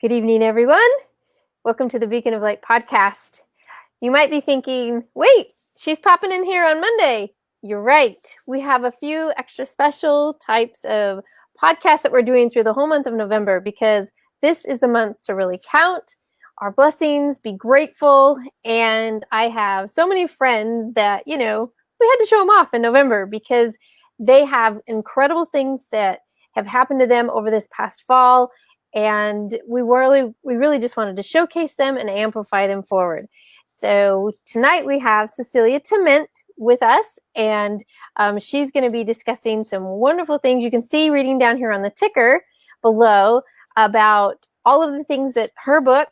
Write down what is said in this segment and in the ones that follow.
Good evening, everyone. Welcome to the Beacon of Light podcast. You might be thinking, wait, she's popping in here on Monday. You're right. We have a few extra special types of podcasts that we're doing through the whole month of November because this is the month to really count our blessings, be grateful. And I have so many friends that, we had to show them off in November because they have incredible things that have happened to them over this past fall. And we really just wanted to showcase them and amplify them forward. So tonight we have Cecilia Tement with us, and she's going to be discussing some wonderful things. You can see reading down here on the ticker below about all of the things that her book,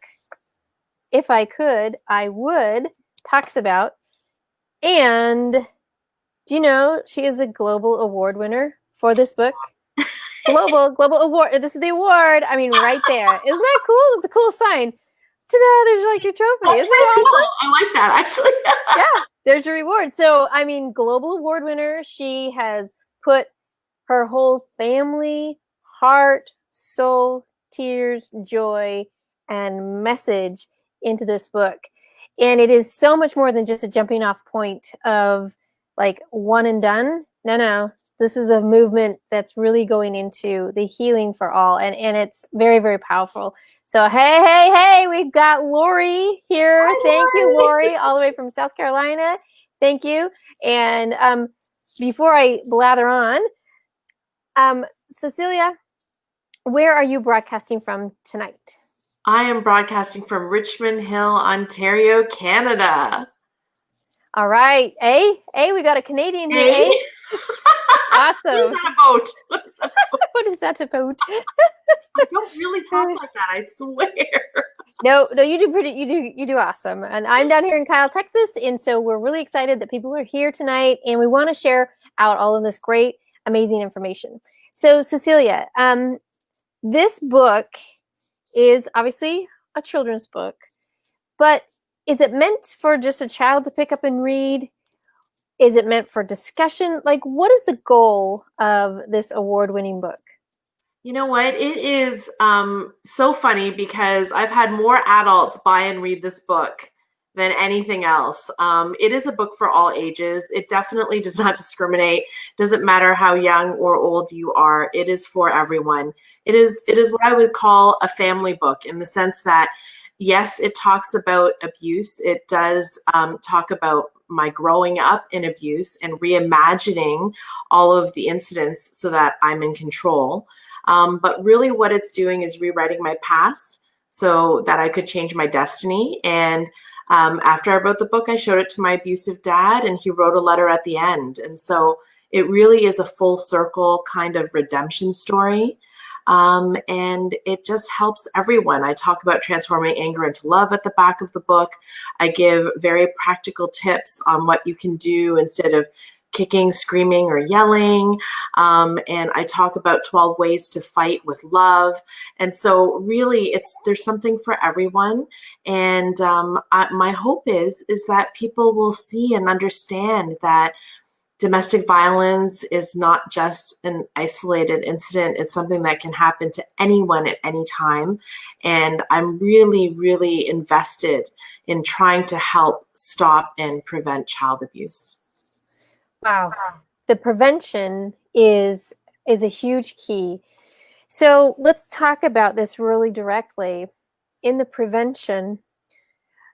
If I Could, I Would, talks about. And do you know she is a global award winner for this book? Global award. This is the award. I mean, right there. Isn't that cool? It's a cool sign. Ta-da! There's like your trophy. That's Isn't that cool. awesome? I like that, actually. Yeah, there's your reward. So, I mean, global award winner. She has put her whole family, heart, soul, tears, joy, and message into this book. And it is so much more than just a jumping off point of like one and done. No. This is a movement that's really going into the healing for all. And it's very, very powerful. So, hey, we've got Lori here. Hi, Thank Lori. you, Lori, all the way from South Carolina. Thank you. And before I blather on, Cecilia, where are you broadcasting from tonight? I am broadcasting from Richmond Hill, Ontario, Canada. All right. We got a Canadian here, Hey. Awesome. What is that about? What is that about? I don't really talk like that, I swear. No, you do awesome. And I'm down here in Kyle, Texas, and so we're really excited that people are here tonight, and we want to share out all of this great, amazing information. So, Cecilia, this book is obviously a children's book, but is it meant for just a child to pick up and read? Is it meant for discussion? Like, what is the goal of this award-winning book? You know what? It is so funny because I've had more adults buy and read this book than anything else. It is a book for all ages. It definitely does not discriminate. Doesn't matter how young or old you are. It is for everyone. It is what I would call a family book in the sense that, yes, it talks about abuse. It does talk about my growing up in abuse and reimagining all of the incidents so that I'm in control. But really what it's doing is rewriting my past so that I could change my destiny. And after I wrote the book, I showed it to my abusive dad, and he wrote a letter at the end. And so it really is a full circle kind of redemption story. And it just helps everyone. I talk about transforming anger into love at the back of the book. I give very practical tips on what you can do instead of kicking, screaming, or yelling. And I talk about 12 ways to fight with love. And so really there's something for everyone. And my hope is that people will see and understand that domestic violence is not just an isolated incident. It's something that can happen to anyone at any time. And I'm really, really invested in trying to help stop and prevent child abuse. Wow. The prevention is a huge key. So let's talk about this really directly. In the prevention,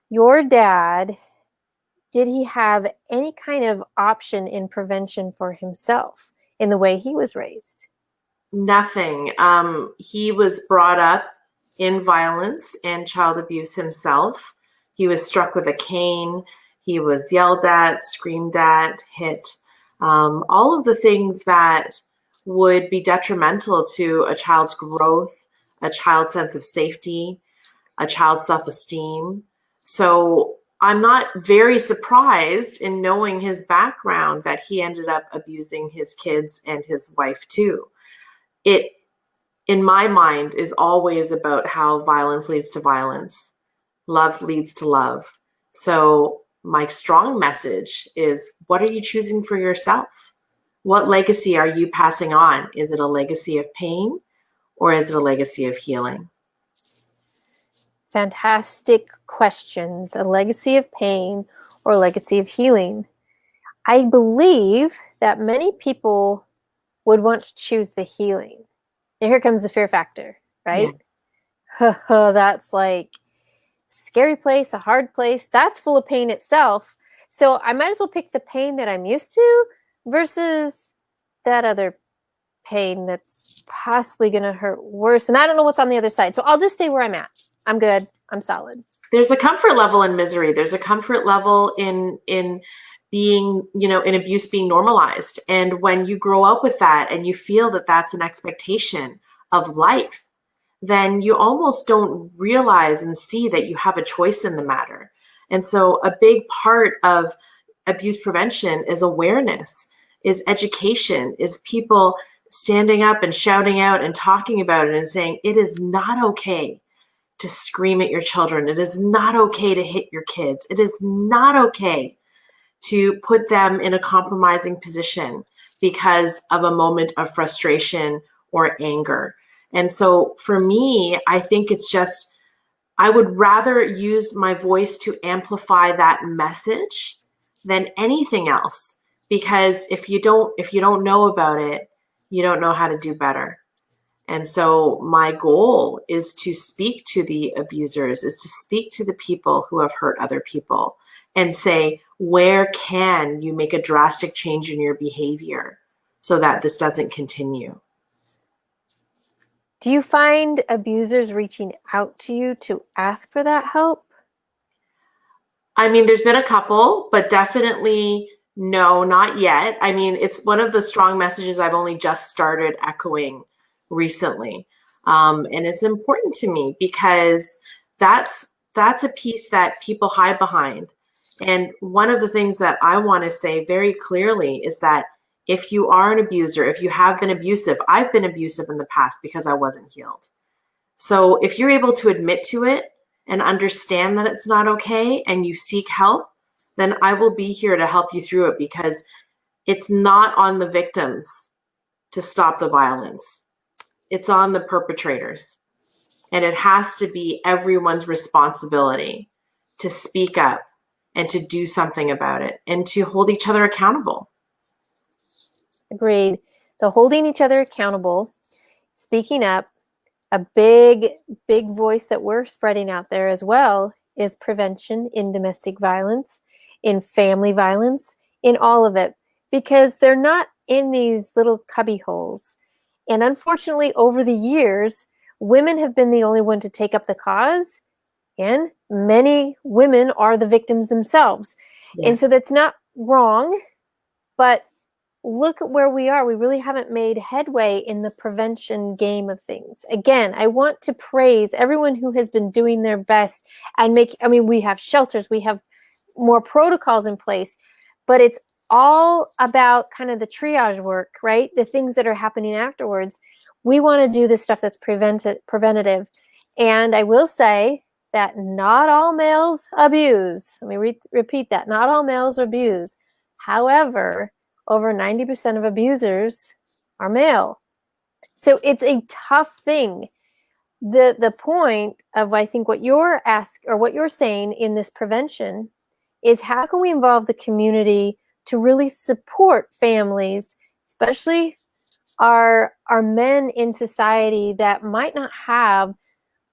your dad, did he have any kind of option in prevention for himself in the way he was raised? Nothing. He was brought up in violence and child abuse himself. He was struck with a cane. He was yelled at, screamed at, hit. All of the things that would be detrimental to a child's growth, a child's sense of safety, a child's self-esteem. So I'm not very surprised in knowing his background that he ended up abusing his kids and his wife too. It, in my mind, is always about how violence leads to violence. Love leads to love. So my strong message is, what are you choosing for yourself? What legacy are you passing on? Is it a legacy of pain or is it a legacy of healing? Fantastic questions. A legacy of pain or a legacy of healing. I believe that many people would want to choose the healing. And here comes the fear factor, right? Yeah. That's like scary place, a hard place. That's full of pain itself. So I might as well pick the pain that I'm used to versus that other pain that's possibly going to hurt worse. And I don't know what's on the other side. So I'll just stay where I'm at. I'm good. I'm solid. There's a comfort level in misery. There's a comfort level in being, in abuse being normalized. And when you grow up with that and you feel that that's an expectation of life, then you almost don't realize and see that you have a choice in the matter. And so a big part of abuse prevention is awareness, is education, is people standing up and shouting out and talking about it and saying, it is not okay to scream at your children. It is not okay to hit your kids. It is not okay to put them in a compromising position because of a moment of frustration or anger. And so for me, I think it's just, I would rather use my voice to amplify that message than anything else. Because if you don't know about it, you don't know how to do better. And so my goal is to speak to the abusers, is to speak to the people who have hurt other people and say, where can you make a drastic change in your behavior so that this doesn't continue? Do you find abusers reaching out to you to ask for that help? I mean, there's been a couple, but definitely no, not yet. I mean, it's one of the strong messages I've only just started echoing recently. And it's important to me because that's a piece that people hide behind. And one of the things that I want to say very clearly is that if you are an abuser, if you have been abusive, I've been abusive in the past because I wasn't healed. So if you're able to admit to it and understand that it's not okay and you seek help, then I will be here to help you through it, because it's not on the victims to stop the violence. It's on the perpetrators. And it has to be everyone's responsibility to speak up and to do something about it and to hold each other accountable. Agreed. So holding each other accountable, speaking up, a big voice that we're spreading out there as well is prevention in domestic violence, in family violence, in all of it, because they're not in these little cubby holes. And unfortunately, over the years, women have been the only one to take up the cause, and many women are the victims themselves. Yes. And so that's not wrong, but look at where we are. We really haven't made headway in the prevention game of things. Again, I want to praise everyone who has been doing their best and we have shelters, we have more protocols in place, but it's all about kind of the triage work, right? The things that are happening afterwards. We want to do the stuff that's preventative. And I will say that not all males abuse. Let me repeat that. Not all males abuse. However, over 90% of abusers are male. So it's a tough thing. The point of, I think, what you're saying in this prevention is, how can we involve the community to really support families, especially our men in society that might not have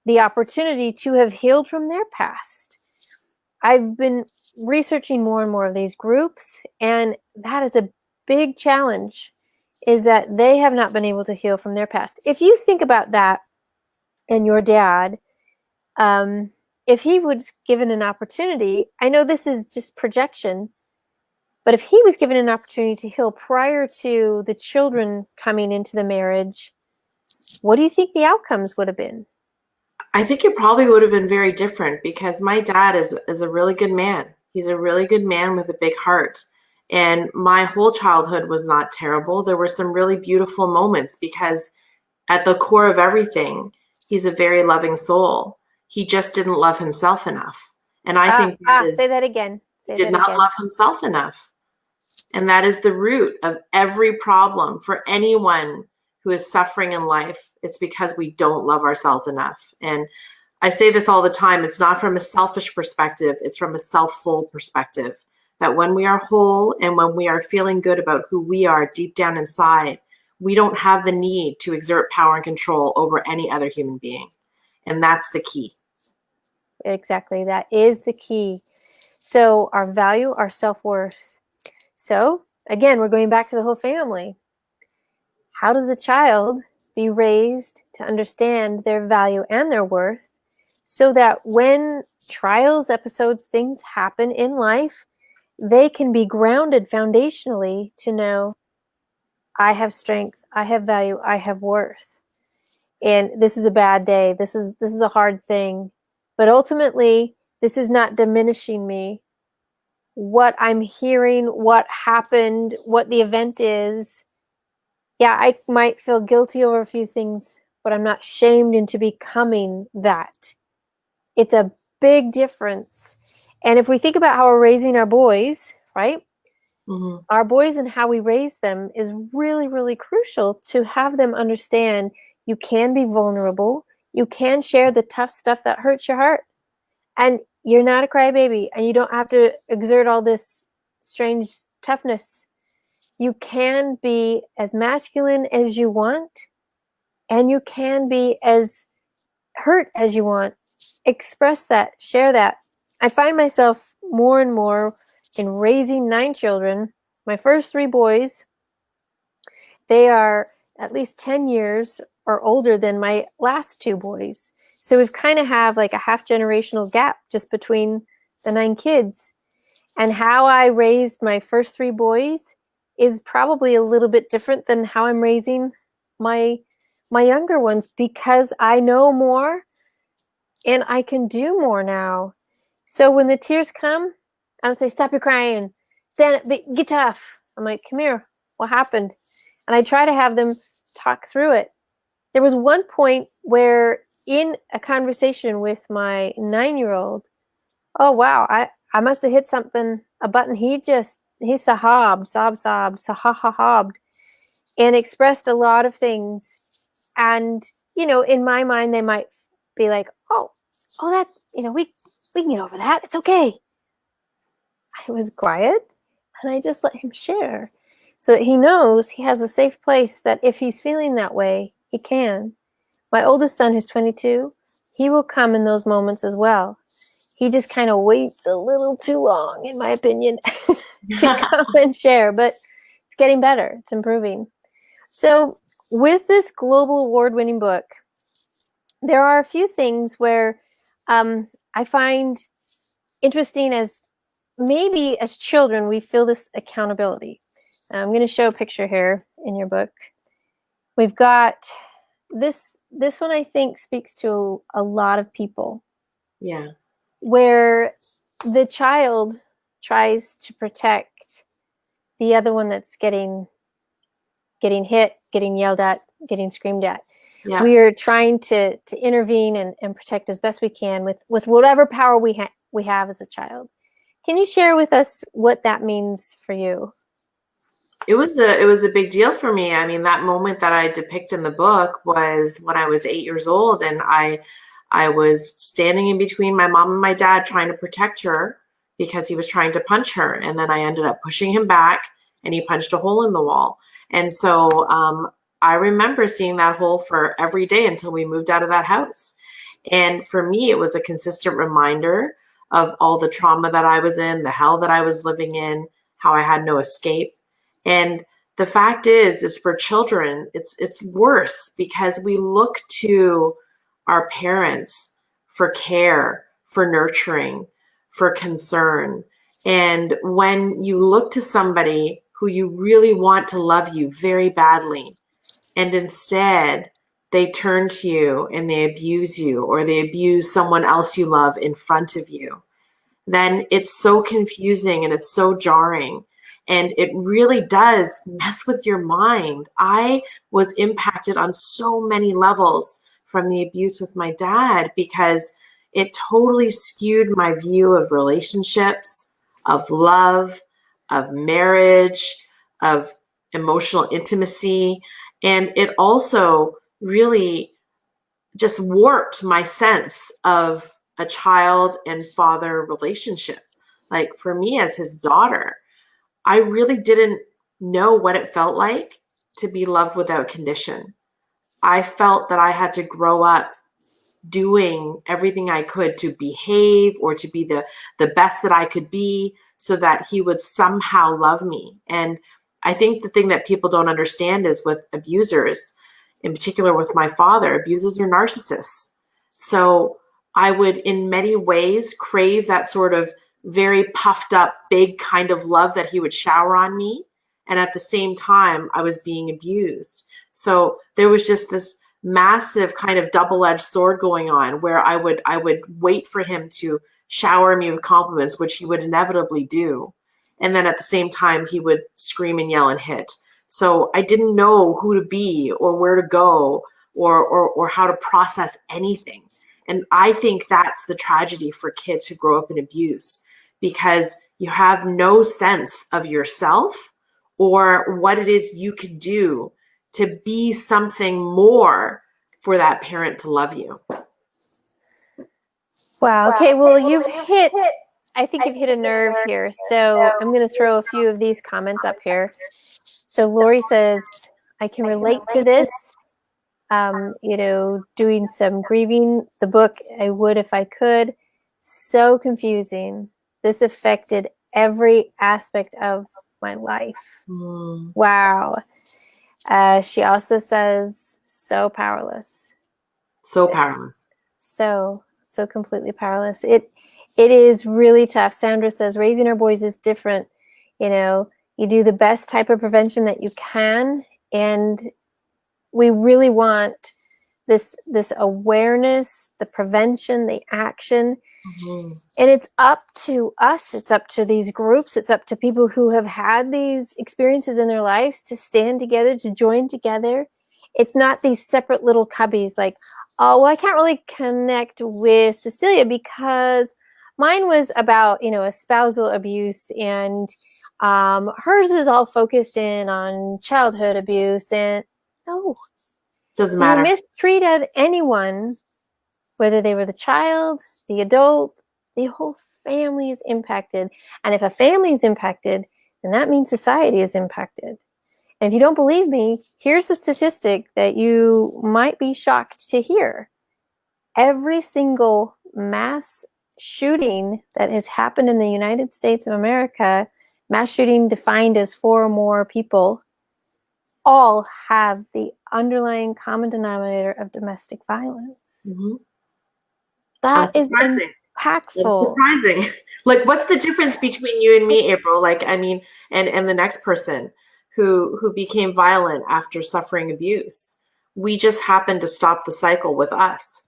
the opportunity to have healed from their past. I've been researching more and more of these groups, and that is a big challenge, is that they have not been able to heal from their past. If you think about that, and your dad, if he was given an opportunity, I know this is just projection, but if he was given an opportunity to heal prior to the children coming into the marriage, what do you think the outcomes would have been? I think it probably would have been very different, because my dad is a really good man. He's a really good man with a big heart. And my whole childhood was not terrible. There were some really beautiful moments, because at the core of everything, he's a very loving soul. He just didn't love himself enough. And I think say that again. He did not love himself enough. And that is the root of every problem for anyone who is suffering in life. It's because we don't love ourselves enough. And I say this all the time. It's not from a selfish perspective. It's from a self-full perspective. That when we are whole and when we are feeling good about who we are deep down inside, we don't have the need to exert power and control over any other human being. And that's the key. Exactly. That is the key. So our value, our self-worth. So again, we're going back to the whole family. How does a child be raised to understand their value and their worth so that when trials, episodes, things happen in life, they can be grounded foundationally to know, I have strength, I have value, I have worth. And this is a bad day. This is a hard thing. But ultimately, this is not diminishing me. What I'm hearing, what happened, what the event is. Yeah, I might feel guilty over a few things, but I'm not shamed into becoming that. It's a big difference. And if we think about how we're raising our boys, right? Mm-hmm. Our boys and how we raise them is really, really crucial to have them understand you can be vulnerable. You can share the tough stuff that hurts your heart. And you're not a crybaby, and you don't have to exert all this strange toughness. You can be as masculine as you want, and you can be as hurt as you want. Express that, share that. I find myself more and more in raising 9 children. My first 3 boys, they are at least 10 years or older than my last 2 boys. So we've kind of have like a half generational gap just between the 9 kids. And how I raised my first 3 boys is probably a little bit different than how I'm raising my younger ones, because I know more and I can do more now. So when the tears come, I don't say, stop your crying, stand up, get tough. I'm like, come here, what happened? And I try to have them talk through it. There was one point where in a conversation with my 9-year-old, oh wow, I must have hit something, a button. He sobbed, sobbed, and expressed a lot of things. And, in my mind, they might be like, oh, that's, we can get over that. It's okay. I was quiet and I just let him share so that he knows he has a safe place, that if he's feeling that way, he can. My oldest son, who's 22, he will come in those moments as well. He just kind of waits a little too long, in my opinion, to come and share, but it's getting better. It's improving. So with this global award-winning book, there are a few things where I find interesting, as maybe as children, we feel this accountability. I'm going to show a picture here in your book. We've got this one, I think, speaks to a lot of people. Yeah. Where the child tries to protect the other one that's getting hit, getting yelled at, getting screamed at. Yeah. We are trying to intervene and protect as best we can with whatever power we have as a child. Can you share with us what that means for you? It was a big deal for me. I mean, that moment that I depict in the book was when I was 8 years old, and I was standing in between my mom and my dad trying to protect her because he was trying to punch her. And then I ended up pushing him back and he punched a hole in the wall. And so I remember seeing that hole for every day until we moved out of that house. And for me, it was a consistent reminder of all the trauma that I was in, the hell that I was living in, how I had no escape. And the fact is for children, it's worse because we look to our parents for care, for nurturing, for concern. And when you look to somebody who you really want to love you very badly, and instead they turn to you and they abuse you, or they abuse someone else you love in front of you, then it's so confusing and it's so jarring. And it really does mess with your mind. I was impacted on so many levels from the abuse with my dad because it totally skewed my view of relationships, of love, of marriage, of emotional intimacy. And it also really just warped my sense of a child and father relationship. Like for me as his daughter, I really didn't know what it felt like to be loved without condition. I felt that I had to grow up doing everything I could to behave or to be the best that I could be so that he would somehow love me. And I think the thing that people don't understand is with abusers, in particular with my father, abusers are narcissists. So I would in many ways crave that sort of very puffed up, big kind of love that he would shower on me. And at the same time, I was being abused. So there was just this massive kind of double-edged sword going on where I would wait for him to shower me with compliments, which he would inevitably do. And then at the same time, he would scream and yell and hit. So I didn't know who to be or where to go or how to process anything. And I think that's the tragedy for kids who grow up in abuse, because you have no sense of yourself or what it is you could do to be something more for that parent to love you. Wow. Okay. Well, I think you've hit a nerve here. So I'm going to throw a few of these comments up here. So Lori says, I can relate to this. Doing some grieving, the book, I would if I could. So confusing. This affected every aspect of my life. Wow. She also says, so powerless. So powerless. So completely powerless. It is really tough. Sandra says, raising our boys is different. You do the best type of prevention that you can. And we really want this awareness, the prevention, the action. Mm-hmm. And it's up to us. It's up to these groups. It's up to people who have had these experiences in their lives to stand together, to join together. It's not these separate little cubbies like, oh, well, I can't really connect with Cecilia because mine was about, a spousal abuse, and hers is all focused in on childhood abuse. And no, doesn't matter. You mistreated anyone, whether they were the child, the adult, the whole family is impacted. And if a family is impacted, then that means society is impacted. And if you don't believe me, here's a statistic that you might be shocked to hear. Every single mass shooting that has happened in the United States of America, mass shooting defined as 4 or more people, all have the underlying common denominator of domestic violence. Mm-hmm. That is impactful. That's surprising. Like, what's the difference between you and me, April? Like, I mean, and the next person who became violent after suffering abuse. We just happened to stop the cycle with us.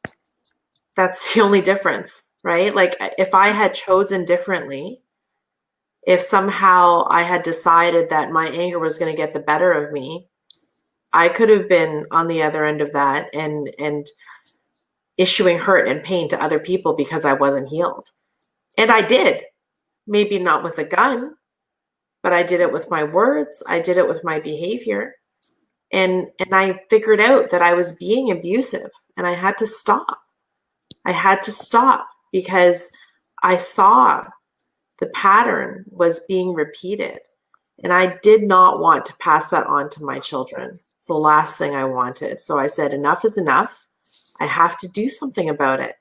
That's the only difference, right? Like, if I had chosen differently, if somehow I had decided that my anger was going to get the better of me, I could have been on the other end of that and issuing hurt and pain to other people because I wasn't healed. And I did. Maybe not with a gun, but I did it with my words. I did it with my behavior. And I figured out that I was being abusive, and I had to stop. I had to stop because I saw the pattern was being repeated, and I did not want to pass that on to my children. It's the last thing I wanted. So I said, enough is enough. I have to do something about it.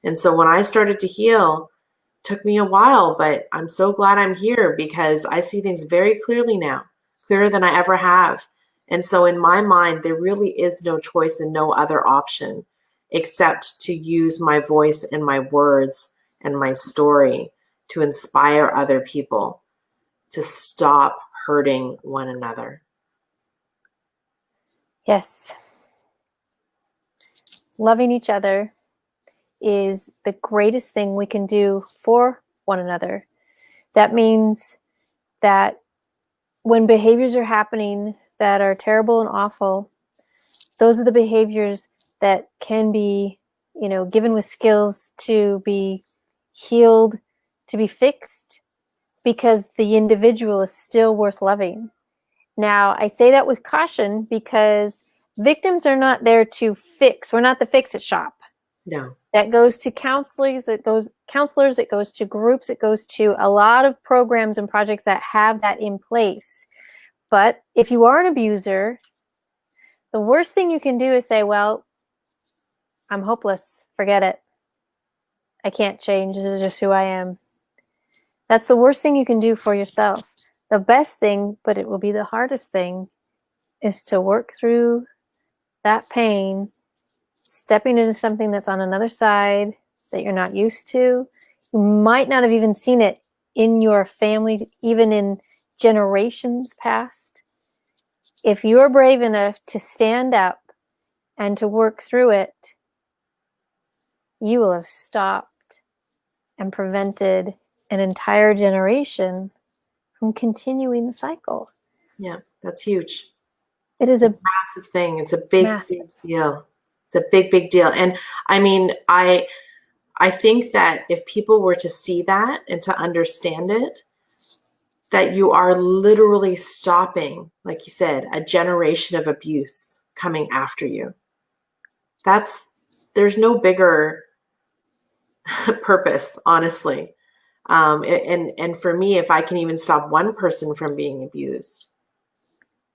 And so when I started to heal, it took me a while, but I'm so glad I'm here because I see things very clearly now, clearer than I ever have. And so in my mind, there really is no choice and no other option except to use my voice and my words and my story to inspire other people to stop hurting one another. Yes. Loving each other is the greatest thing we can do for one another. That means that when behaviors are happening that are terrible and awful, those are the behaviors that can be, given with skills to be healed, to be fixed, because the individual is still worth loving. Now, I say that with caution because Victims are not there to fix. We're not the fix-it shop. No. That goes to counselors, it goes to groups, it goes to a lot of programs and projects that have that in place. But if you are an abuser, the worst thing you can do is say, well, I'm hopeless. Forget it. I can't change. This is just who I am. That's the worst thing you can do for yourself. The best thing, but it will be the hardest thing, is to work through that pain, stepping into something that's on another side that you're not used to. You might not have even seen it in your family, even in generations past. If you're brave enough to stand up and to work through it, you will have stopped and prevented an entire generation from continuing the cycle. Yeah, that's huge. It is a massive thing. It's a big deal. It's a big deal. And I mean, I think that if people were to see that and to understand it, that you are literally stopping, like you said, a generation of abuse coming after you. There's no bigger purpose, honestly. And for me, if I can even stop one person from being abused,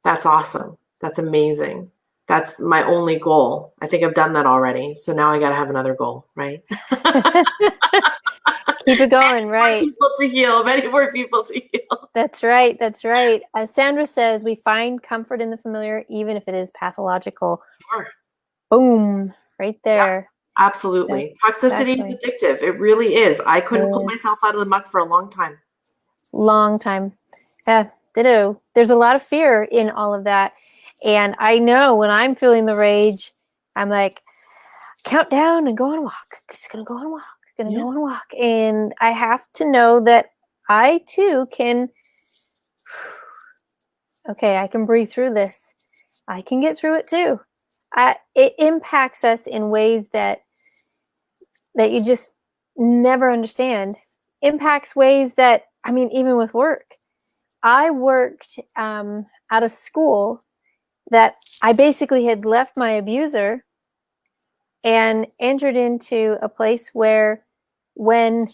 that's awesome. That's amazing. That's my only goal. I think I've done that already. So now I got to have another goal, right? Keep it going, right? People to heal, many more people to heal. That's right. That's right. As Sandra says, we find comfort in the familiar, even if it is pathological. Sure. Boom, right there. Yeah, absolutely. Toxicity is addictive. It really is. I couldn't pull myself out of the muck for a long time. Long time. Yeah, ditto. There's a lot of fear in all of that. And I know when I'm feeling the rage, I'm like, count down and go on a walk. Just gonna go on a walk. Gonna go on a walk. And I have to know that I too can, okay, I can breathe through this. I can get through it too. It impacts us in ways that you just never understand. Impacts ways that, I mean, even with work. I worked out of school that I basically had left my abuser and entered into a place where when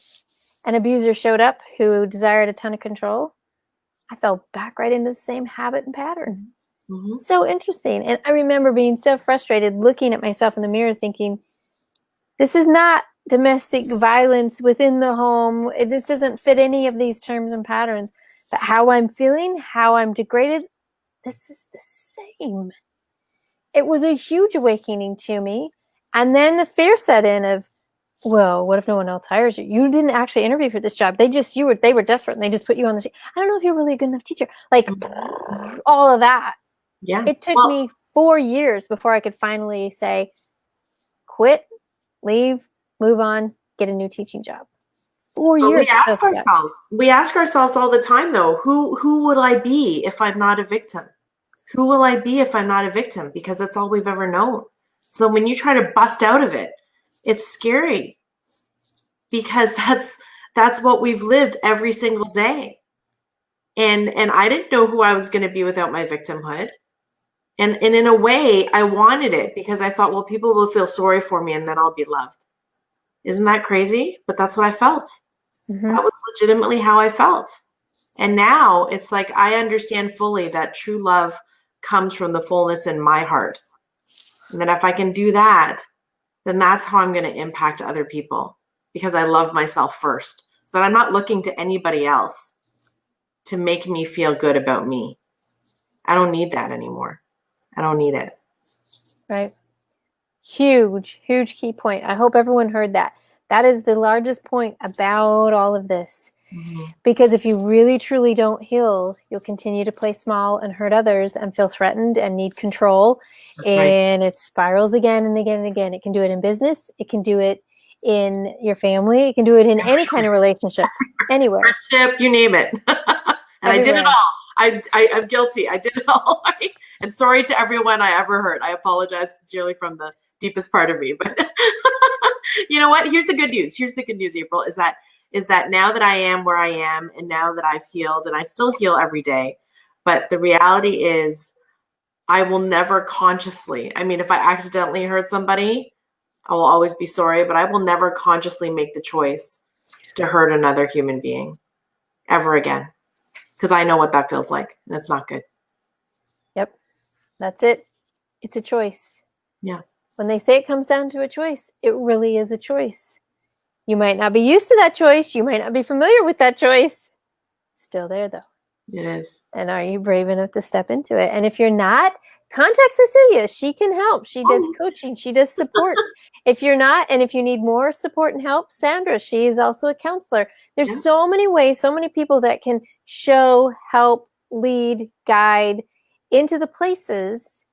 an abuser showed up who desired a ton of control, I fell back right into the same habit and pattern. Mm-hmm. So interesting. And I remember being so frustrated looking at myself in the mirror thinking, this is not domestic violence within the home. This doesn't fit any of these terms and patterns. But how I'm feeling, how I'm degraded, this is the same. It was a huge awakening to me. And then the fear set in of, well, what if no one else hires you? You didn't actually interview for this job. They were desperate and they just put you on the sheet. I don't know if you're really a good enough teacher. Like all of that. Yeah. It took me 4 years before I could finally say, quit, leave, move on, get a new teaching job. 4 years. We ask ourselves all the time, though, who will I be if I'm not a victim? Who will I be if I'm not a victim? Because that's all we've ever known. So when you try to bust out of it, it's scary because that's what we've lived every single day. And I didn't know who I was going to be without my victimhood. And in a way, I wanted it because I thought, well, people will feel sorry for me and then I'll be loved. Isn't that crazy? But that's what I felt. Mm-hmm. That was legitimately how I felt. And now it's like I understand fully that true love comes from the fullness in my heart. And then if I can do that, then that's how I'm going to impact other people because I love myself first. So that I'm not looking to anybody else to make me feel good about me. I don't need that anymore. I don't need it. Right. Huge, huge key point. I hope everyone heard that. That is the largest point about all of this. Mm-hmm. Because if you really, truly don't heal, you'll continue to play small and hurt others and feel threatened and need control. That's and right. It spirals again and again and again. It can do it in business. It can do it in your family. It can do it in any kind of relationship, anywhere. Friendship, you name it. And everywhere. I did it all. I'm guilty. I did it all. And sorry to everyone I ever hurt. I apologize sincerely from the deepest part of me. But you know what? Here's the good news. April, is that now that I am where I am and now that I've healed, and I still heal every day, but the reality is I will never consciously, I mean, if I accidentally hurt somebody, I will always be sorry, but I will never consciously make the choice to hurt another human being ever again, because I know what that feels like, and it's not good. Yep. That's it. It's a choice. Yeah. When they say it comes down to a choice, it really is a choice. You might not be used to that choice. You might not be familiar with that choice. It's still there, though. It is. And are you brave enough to step into it? And if you're not, contact Cecilia. She can help. She does coaching. She does support. If you're not, and if you need more support and help, Sandra, she is also a counselor. There's so many ways, so many people that can show, help, lead, guide into the places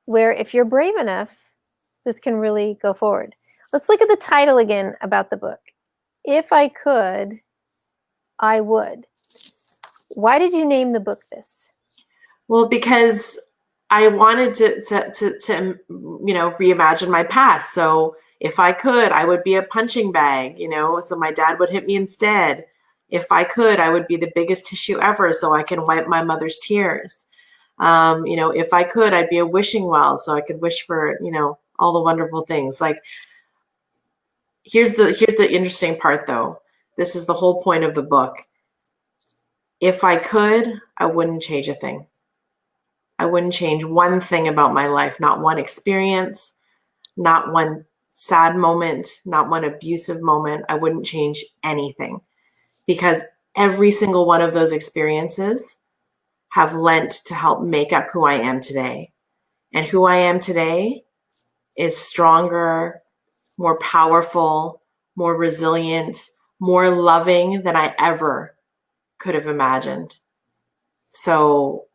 where if you're brave enough, this can really go forward. Let's look at the title again about the book. If I could, I would. Why did you name the book this? Well, because I wanted to reimagine my past. So if I could, I would be a punching bag, so my dad would hit me instead. If I could, I would be the biggest tissue ever so I can wipe my mother's tears. If I could, I'd be a wishing well so I could wish for, all the wonderful things. Like, here's the interesting part though. This is the whole point of the book. If I could, I wouldn't change a thing. I wouldn't change one thing about my life, not one experience, not one sad moment, not one abusive moment. I wouldn't change anything, because every single one of those experiences have lent to help make up who I am today. And who I am today is stronger, more powerful, more resilient, more loving than I ever could have imagined. So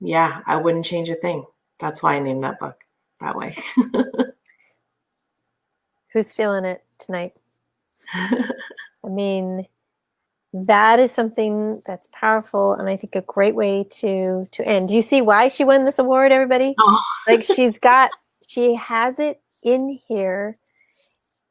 yeah, I wouldn't change a thing. That's why I named that book that way. Who's feeling it tonight? I mean, that is something that's powerful, and I think a great way to end. Do you see why she won this award, everybody? Oh. Like, she has it in here,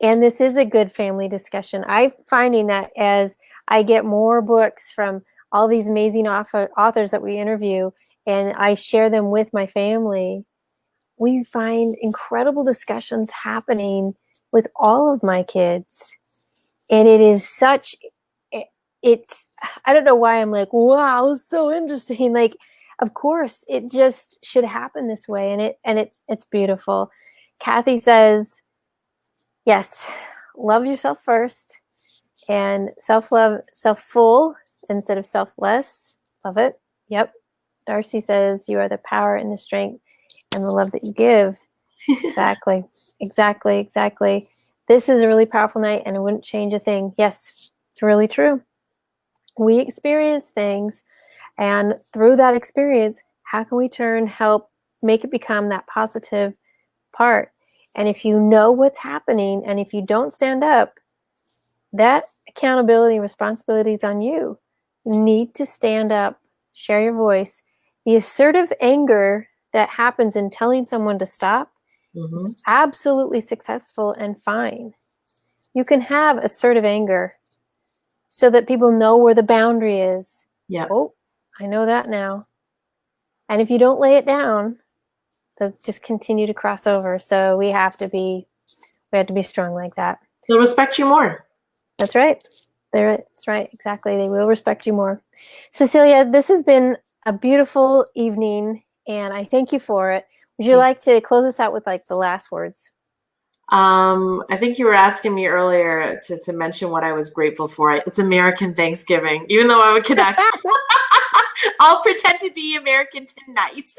and this is a good family discussion. I'm finding that as I get more books from all these amazing authors that we interview, and I share them with my family, we find incredible discussions happening with all of my kids. And it is I don't know why I'm like, wow, it's so interesting. Like, of course, it just should happen this way. And it's beautiful. Kathy says, yes, love yourself first, and self-love, self-full instead of selfless. Love it. Yep. Darcy says, you are the power and the strength and the love that you give. Exactly. This is a really powerful night, and it wouldn't change a thing. Yes, it's really true. We experience things, and through that experience, how can we help make it become that positive part? And if you know what's happening, and if you don't stand up, that accountability and responsibility is on you. You need to stand up, share your voice. The assertive anger that happens in telling someone to stop is absolutely successful and fine. You can have assertive anger so that people know where the boundary is. Yeah. Oh, I know that now. And if you don't lay it down, they'll just continue to cross over. So we have to be strong like that. They'll respect you more. That's right. That's right. Exactly. They will respect you more. Cecilia, this has been a beautiful evening, and I thank you for it. Would you like to close us out with like the last words? I think you were asking me earlier to mention what I was grateful for. It's American Thanksgiving, even though I'm a Canuck. I'll pretend to be American tonight.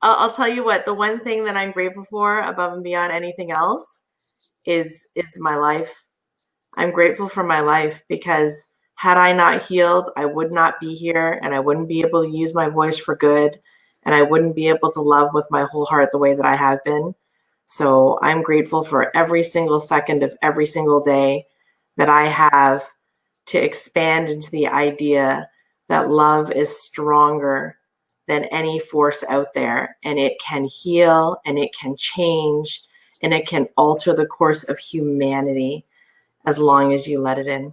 I'll tell you what, the one thing that I'm grateful for above and beyond anything else is my life. I'm grateful for my life, because had I not healed, I would not be here, and I wouldn't be able to use my voice for good, and I wouldn't be able to love with my whole heart the way that I have been. So I'm grateful for every single second of every single day that I have to expand into the idea that love is stronger than any force out there, and it can heal, and it can change, and it can alter the course of humanity as long as you let it in.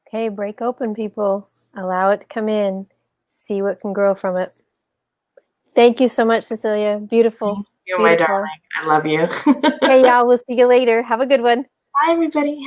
Okay, break open, people. Allow it to come in. see what can grow from it. Thank you so much, Cecilia. Beautiful. You're my Beautiful. darling. I love you. Okay, y'all. We'll see you later. Have a good one. Bye, everybody.